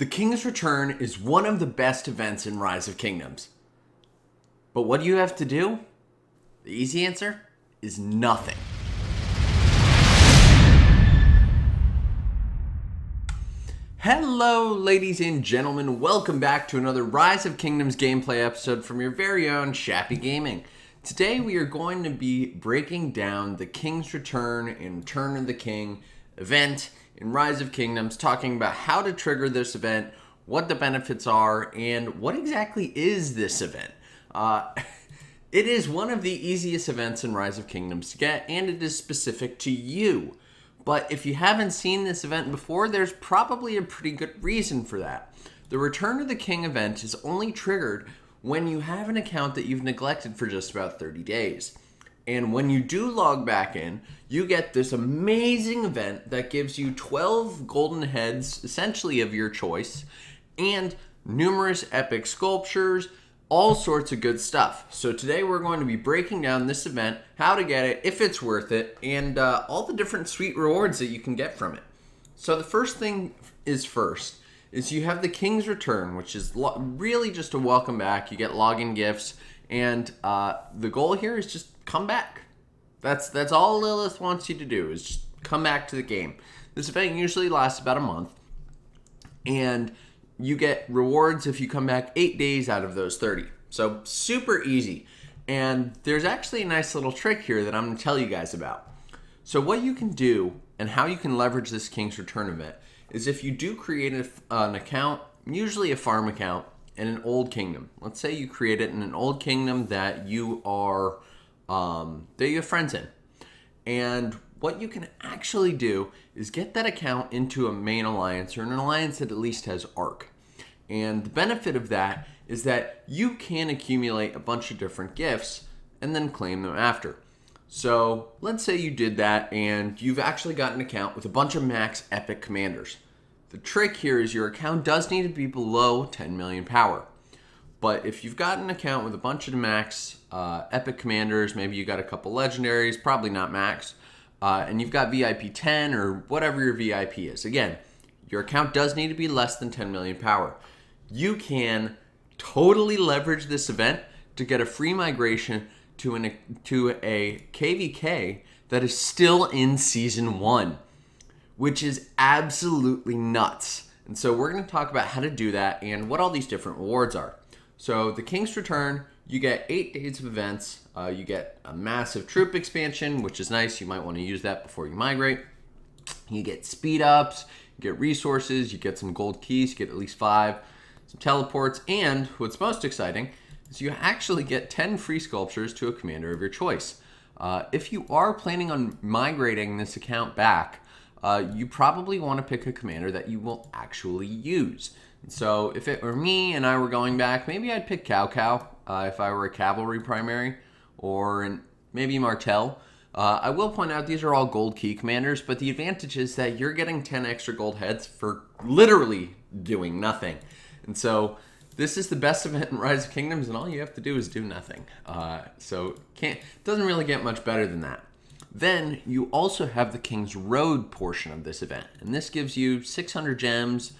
The King's Return is one of the best events in Rise of Kingdoms. But what do you have to do? The easy answer is nothing. Hello, ladies and gentlemen. Welcome back to another Rise of Kingdoms gameplay episode from your very own Shappy Gaming. Today we are going to be breaking down the King's Return and Return of the King event in Rise of Kingdoms, talking about how to trigger this event, what the benefits are, and what exactly is this event. It is one of the easiest events in Rise of Kingdoms to get, and it is specific to you. But if you haven't seen this event before, there's probably a pretty good reason for that. The Return of the King event is only triggered when you have an account that you've neglected for just about 30 days. And when you do log back in, you get this amazing event that gives you 12 golden heads, essentially of your choice, and numerous epic sculptures, all sorts of good stuff. So today we're going to be breaking down this event, how to get it, if it's worth it, and all the different sweet rewards that you can get from it. So the first thing is you have the King's Return, which is really just a welcome back. You get login gifts, and the goal here is just come back. That's all Lilith wants you to do, is just come back to the game. This event usually lasts about a month, and you get rewards if you come back 8 days out of those 30. So super easy. And there's actually a nice little trick here that I'm going to tell you guys about. So what you can do and how you can leverage this King's Return event is if you do create an account, usually a farm account, in an old kingdom. Let's say you create it in an old kingdom that you are that you have friends in. And what you can actually do is get that account into a main alliance, or an alliance that at least has ROK. And the benefit of that is that you can accumulate a bunch of different gifts and then claim them after. So let's say you did that and you've actually got an account with a bunch of max epic commanders. The trick here is your account does need to be below 10 million power. But if you've got an account with a bunch of max epic commanders, maybe you got a couple legendaries, probably not max, and you've got VIP 10 or whatever your VIP is. Again, your account does need to be less than 10 million power. You can totally leverage this event to get a free migration to a KVK that is still in Season 1, which is absolutely nuts. And so we're going to talk about how to do that and what all these different rewards are. So the King's Return, you get 8 days of events. You get a massive troop expansion, which is nice. You might want to use that before you migrate. You get speed ups, you get resources, you get some gold keys, you get at least 5, some teleports, and what's most exciting is you actually get 10 free sculptures to a commander of your choice. If you are planning on migrating this account back, you probably want to pick a commander that you will actually use. So if it were me and I were going back, maybe I'd pick Cow if I were a cavalry primary, or maybe Martel. I will point out these are all gold key commanders, but the advantage is that you're getting 10 extra gold heads for literally doing nothing. And so this is the best event in Rise of Kingdoms, and all you have to do is do nothing. So doesn't really get much better than that. Then you also have the King's Road portion of this event, and this gives you 600 gems,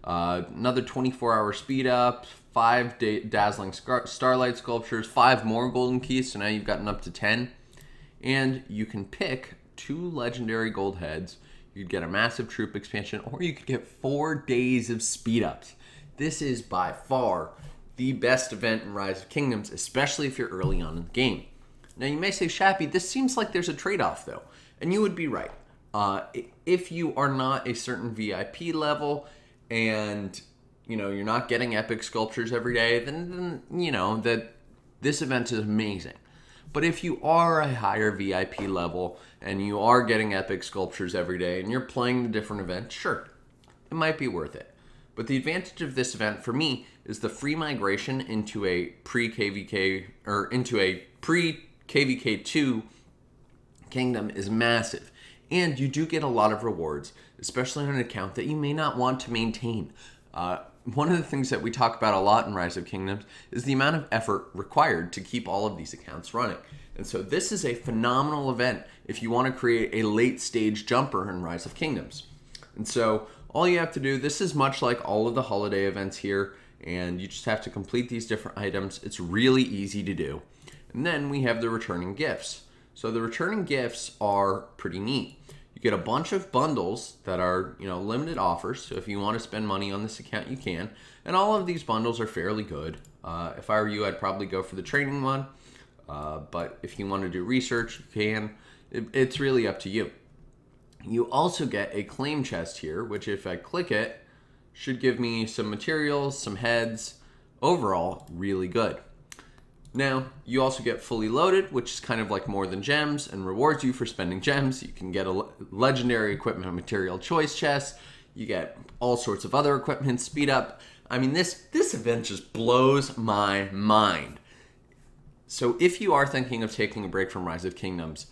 another 24-hour speed up, 5 dazzling starlight sculptures, 5 more golden keys, so now you've gotten up to 10. And you can pick 2 legendary gold heads. You could get a massive troop expansion, or you could get 4 days of speed ups. This is by far the best event in Rise of Kingdoms, especially if you're early on in the game. Now you may say, Shappy, this seems like there's a trade-off though. And you would be right. If you are not a certain VIP level, and you're not getting epic sculptures every day, then that this event is amazing. But if you are a higher VIP level and you are getting epic sculptures every day and you're playing the different events, sure, it might be worth it. But the advantage of this event for me is the free migration into a pre-KVK or into a pre-KVK2 kingdom is massive. And you do get a lot of rewards, especially on an account that you may not want to maintain. One of the things that we talk about a lot in Rise of Kingdoms is the amount of effort required to keep all of these accounts running. And so this is a phenomenal event if you want to create a late stage jumper in Rise of Kingdoms. And so All you have to do, this is much like all of the holiday events here, and you just have to complete these different items. It's really easy to do. And then we have the returning gifts. So the returning gifts are pretty neat. You get a bunch of bundles that are, limited offers. So if you want to spend money on this account, you can. And all of these bundles are fairly good. If I were you, I'd probably go for the training one. But if you want to do research, you can. It's really up to you. You also get a claim chest here, which if I click it, should give me some materials, some heads. Overall, really good. Now, you also get fully loaded, which is kind of like more than gems and rewards you for spending gems. You can get a legendary equipment and material choice chest. You get all sorts of other equipment, speed up. I mean, this event just blows my mind. So if you are thinking of taking a break from Rise of Kingdoms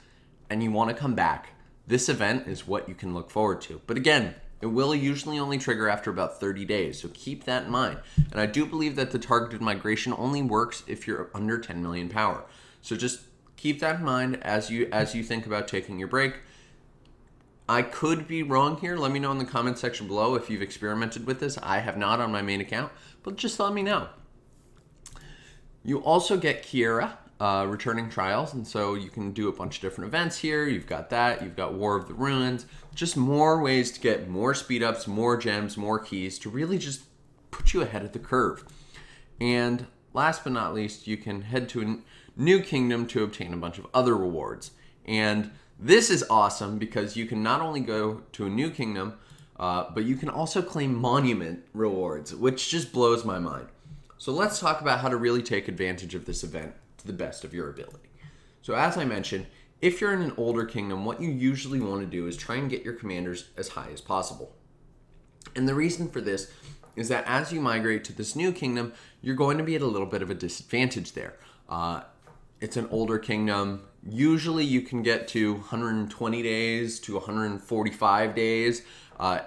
and you want to come back, this event is what you can look forward to. But again, it will usually only trigger after about 30 days, so keep that in mind. And I do believe that the targeted migration only works if you're under 10 million power. So just keep that in mind as you think about taking your break. I could be wrong here. Let me know in the comment section below if you've experimented with this. I have not on my main account, but just let me know. You also get Kiera, returning trials, and so you can do a bunch of different events here. You've got that, you've got War of the Ruins, just more ways to get more speed ups, more gems, more keys to really just put you ahead of the curve. And last but not least, you can head to a new kingdom to obtain a bunch of other rewards. And this is awesome because you can not only go to a new kingdom, but you can also claim monument rewards, which just blows my mind. So let's talk about how to really take advantage of this event to the best of your ability. So as I mentioned, if you're in an older kingdom, what you usually want to do is try and get your commanders as high as possible. And the reason for this is that as you migrate to this new kingdom, you're going to be at a little bit of a disadvantage there. It's an older kingdom. Usually you can get to 120 days to 145 days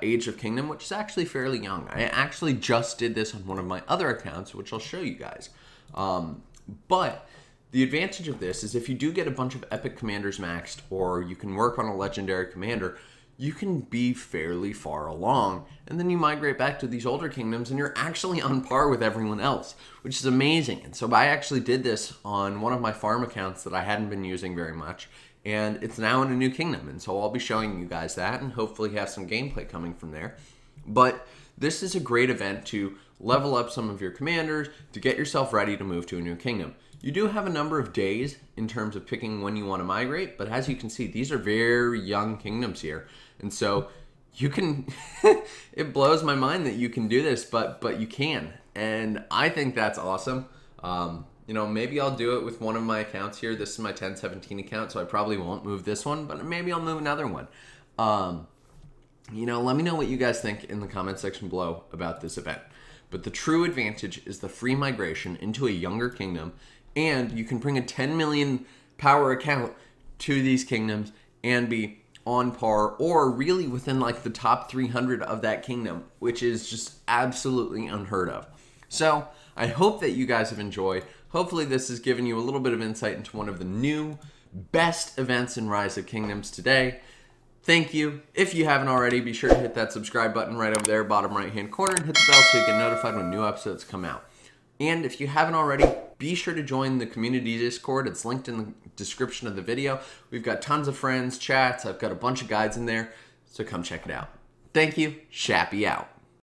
age of kingdom, which is actually fairly young. I actually just did this on one of my other accounts, which I'll show you guys. But the advantage of this is if you do get a bunch of epic commanders maxed, or you can work on a legendary commander, you can be fairly far along, and then you migrate back to these older kingdoms and you're actually on par with everyone else, which is amazing. And so I actually did this on one of my farm accounts that I hadn't been using very much, and it's now in a new kingdom, and so I'll be showing you guys that and hopefully have some gameplay coming from there. But this is a great event to level up some of your commanders, to get yourself ready to move to a new kingdom. You do have a number of days in terms of picking when you want to migrate, but as you can see, these are very young kingdoms here. And so you can, it blows my mind that you can do this, but you can. And I think that's awesome. Maybe I'll do it with one of my accounts here. This is my 1017 account, so I probably won't move this one, but maybe I'll move another one. Let me know what you guys think in the comment section below about this event. But the true advantage is the free migration into a younger kingdom, and you can bring a 10 million power account to these kingdoms and be on par or really within like the top 300 of that kingdom, which is just absolutely unheard of. So I hope that you guys have enjoyed. Hopefully this has given you a little bit of insight into one of the new best events in Rise of Kingdoms today. Thank you. If you haven't already, be sure to hit that subscribe button right over there, bottom right hand corner, and hit the bell so you get notified when new episodes come out. And if you haven't already, be sure to join the community Discord. It's linked in the description of the video. We've got tons of friends, chats. I've got a bunch of guides in there, so come check it out. Thank you. Shappy out.